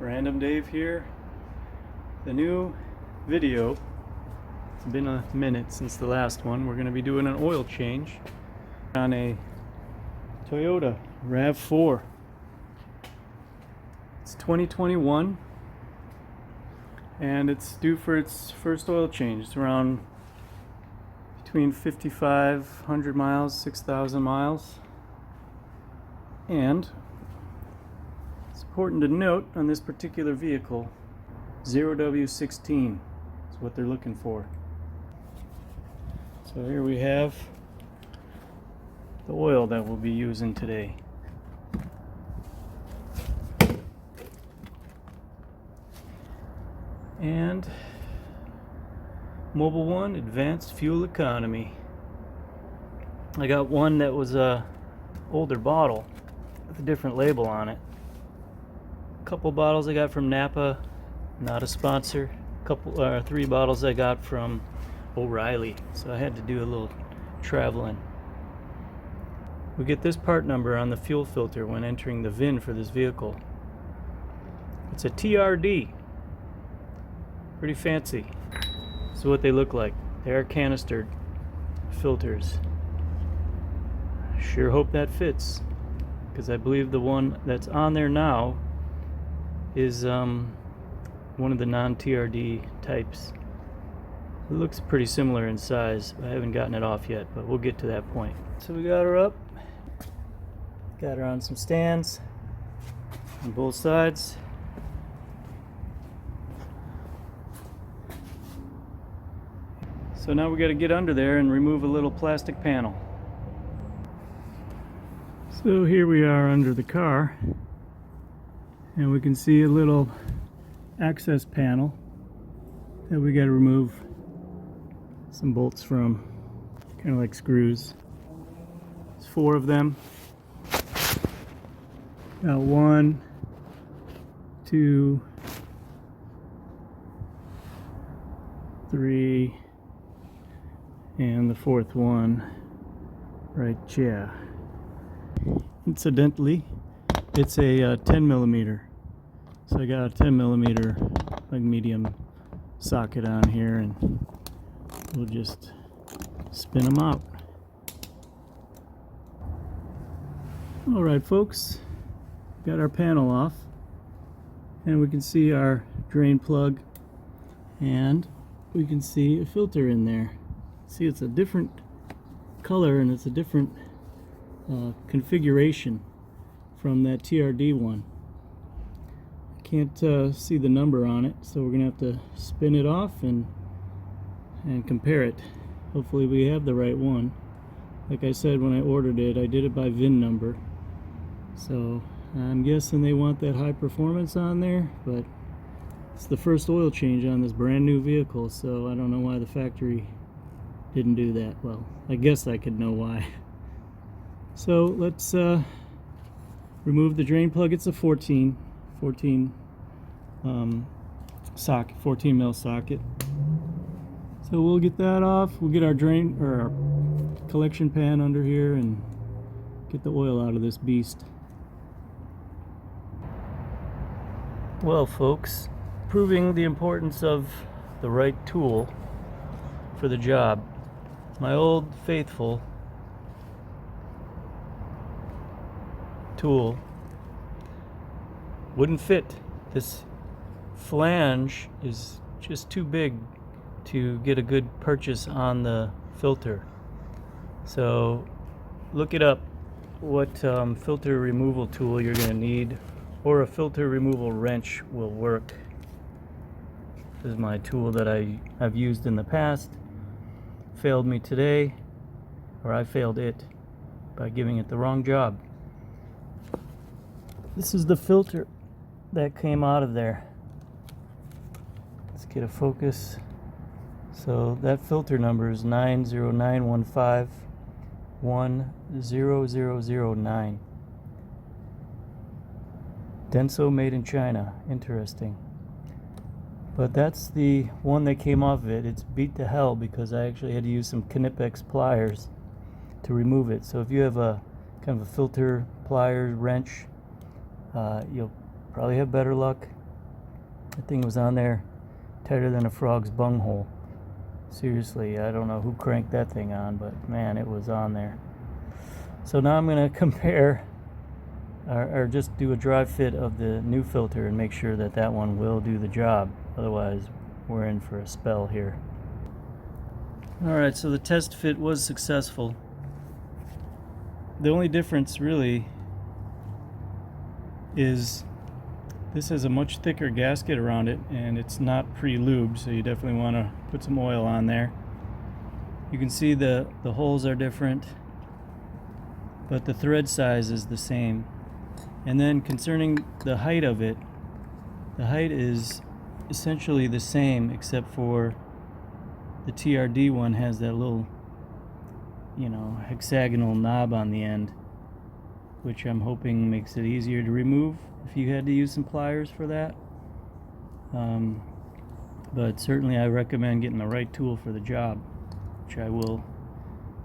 Random Dave here. The new video, it's been a minute since the last one. We're going to be doing an oil change on a Toyota RAV4. It's 2021 and it's due for its first oil change. It's around between 5,500 miles, 6,000 miles. And it's important to note on this particular vehicle, 0W16 is what they're looking for. So here we have the oil that we'll be using today. And Mobil 1 Advanced Fuel Economy. I got one that was a older bottle with a different label on it. A couple bottles I got from Napa, not a sponsor. Three bottles I got from O'Reilly, so I had to do a little traveling. We get this part number on the fuel filter when entering the VIN for this vehicle. It's a TRD. Pretty fancy. This is what they look like. They are canistered filters. Sure hope that fits, because I believe the one that's on there now is one of the non-TRD types. It looks pretty similar in size. I haven't gotten it off yet, but we'll get to that point. So we got her up, got her on some stands on both sides. So now we got to get under there and remove a little plastic panel. So here we are under the car, and we can see a little access panel that we got to remove some bolts from, kind of like screws. There's 4 of them. Got 1, 2, 3, and the 4th one right here. Incidentally, it's a 10 millimeter, so I got a 10 millimeter like medium socket on here, and we'll just spin them out. Alright folks, got our panel off, and we can see our drain plug, and we can see a filter in there. See, it's a different color and it's a different configuration from that TRD one. I can't see the number on it, so we're gonna have to spin it off and compare it. Hopefully we have the right one. Like I said, when I ordered it, I did it by VIN number, so I'm guessing they want that high performance on there, but it's the first oil change on this brand new vehicle, so I don't know why the factory didn't do that. Well, I guess I could know why. So let's remove the drain plug. It's a 14 socket, 14 mil socket. So we'll get that off. We'll get our drain or our collection pan under here and get the oil out of this beast. Well folks, proving the importance of the right tool for the job. My old faithful tool wouldn't fit. This flange is just too big to get a good purchase on the filter. So look it up what filter removal tool you're going to need, or a filter removal wrench will work. This is my tool that I've used in the past. Failed me today, or I failed it by giving it the wrong job. This is the filter that came out of there. Let's get a focus. So that filter number is 90915100009. Denso made in China. Interesting. But that's the one that came off of it. It's beat to hell because I actually had to use some Knipex pliers to remove it. So if you have a kind of a filter pliers wrench, you'll probably have better luck. That thing was on there tighter than a frog's bunghole. Seriously, I don't know who cranked that thing on, but man, it was on there. So now I'm going to compare or just do a dry fit of the new filter and make sure that that one will do the job. Otherwise, we're in for a spell here. Alright, so the test fit was successful. The only difference really is this has a much thicker gasket around it, and it's not pre-lubed, so you definitely want to put some oil on there. You can see the holes are different, but the thread size is the same. And then concerning the height of it, the height is essentially the same, except for the TRD one has that little, hexagonal knob on the end, which I'm hoping makes it easier to remove if you had to use some pliers for that. But certainly I recommend getting the right tool for the job, which I will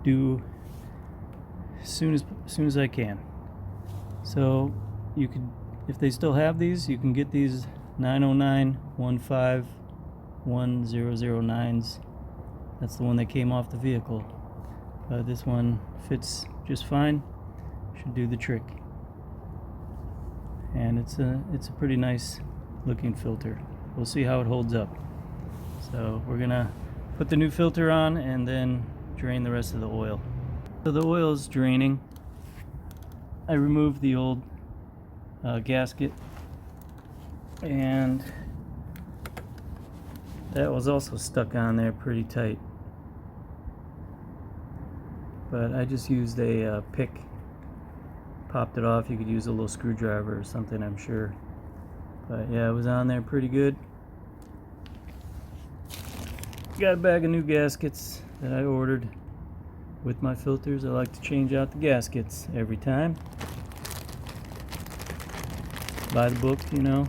do as soon as I can. So you could, if they still have these, you can get these 909-15-1009s. That's the one that came off the vehicle. This one fits just fine. Should do the trick. And it's a pretty nice looking filter. We'll see how it holds up. So we're gonna put the new filter on and then drain the rest of the oil. So the oil is draining. I removed the old gasket, and that was also stuck on there pretty tight. But I just used a pick, popped it off. You could use a little screwdriver or something, I'm sure. But yeah, it was on there pretty good. Got a bag of new gaskets that I ordered with my filters. I like to change out the gaskets every time. By the book, So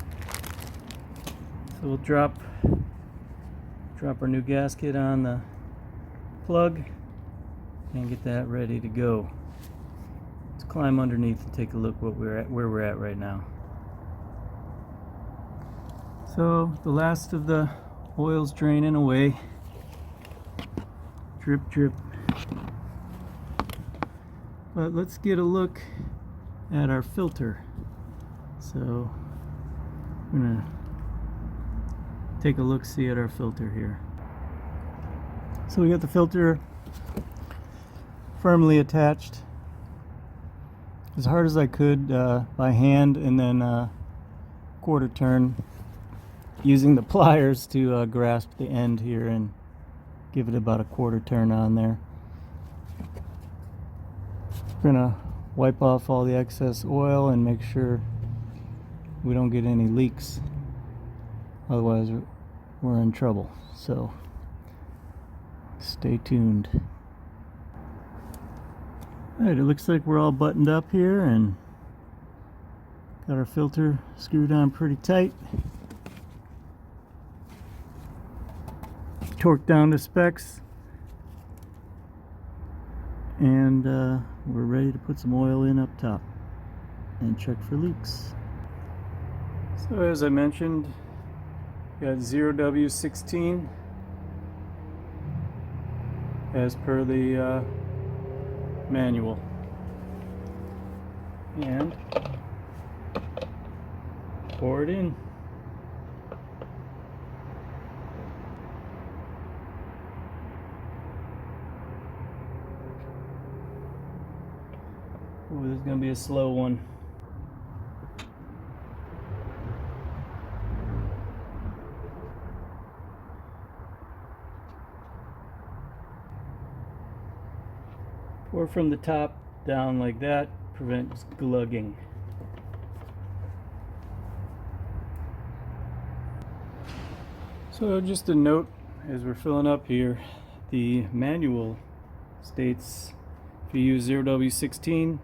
we'll drop our new gasket on the plug and get that ready to go. Let's climb underneath and take a look where we're at right now. So the last of the oil's draining away. Drip, drip. But let's get a look at our filter. So I'm gonna take a look-see at our filter here. So we got the filter firmly attached as hard as I could by hand, and then quarter turn using the pliers to grasp the end here and give it about a quarter turn on there. We're gonna wipe off all the excess oil and make sure we don't get any leaks, otherwise we're in trouble. So stay tuned. Alright, it looks like we're all buttoned up here and got our filter screwed on pretty tight, torqued down to specs, and we're ready to put some oil in up top and check for leaks. So as I mentioned, got 0W16 as per the manual, and pour it in. Ooh, this is going to be a slow one. Pour from the top down like that, prevents glugging. So just a note as we're filling up here, the manual states if you use 0W16, you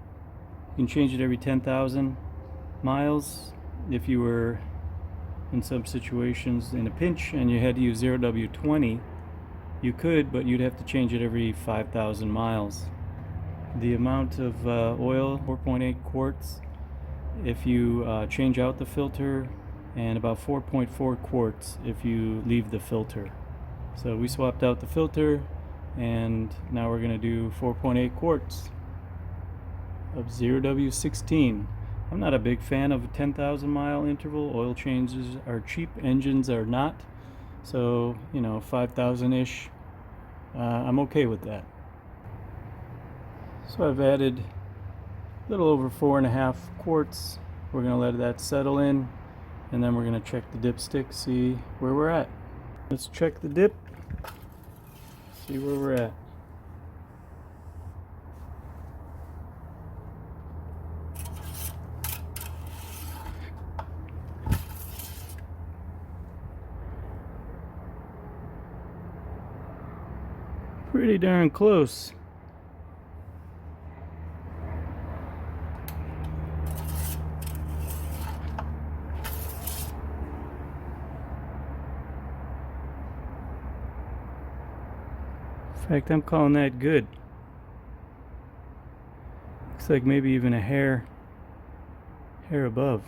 can change it every 10,000 miles. If you were in some situations in a pinch and you had to use 0W20, you could, but you'd have to change it every 5,000 miles. The amount of oil, 4.8 quarts. If you change out the filter and about 4.4 quarts if you leave the filter. So we swapped out the filter, and now we're going to do 4.8 quarts of 0W16. I'm not a big fan of a 10,000 mile interval. Oil changes are cheap, engines are not. So, 5,000-ish, I'm okay with that. So I've added a little over 4.5 quarts. We're going to let that settle in, and then we're going to check the dipstick, see where we're at. Let's check the dip, see where we're at. Pretty darn close. In fact, I'm calling that good. Looks like maybe even a hair above.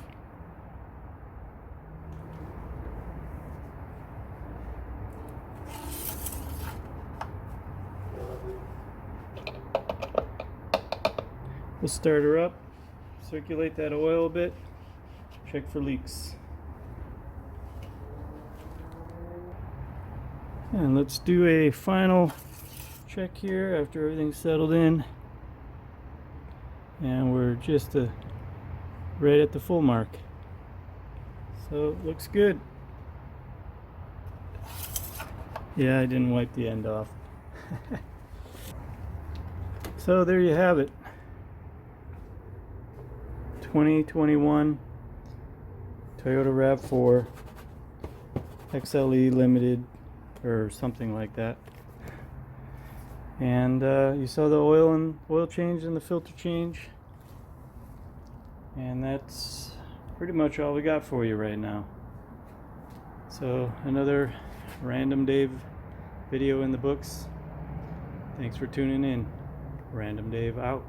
We'll start her up, circulate that oil a bit, check for leaks. And let's do a final check here after everything's settled in. And we're just right at the full mark. So it looks good. Yeah, I didn't wipe the end off. So there you have it. 2021 Toyota RAV4 XLE Limited or something like that. And you saw the oil change and the filter change, and that's pretty much all we got for you right now. So another Random Dave video in the books. Thanks for tuning in. Random Dave out.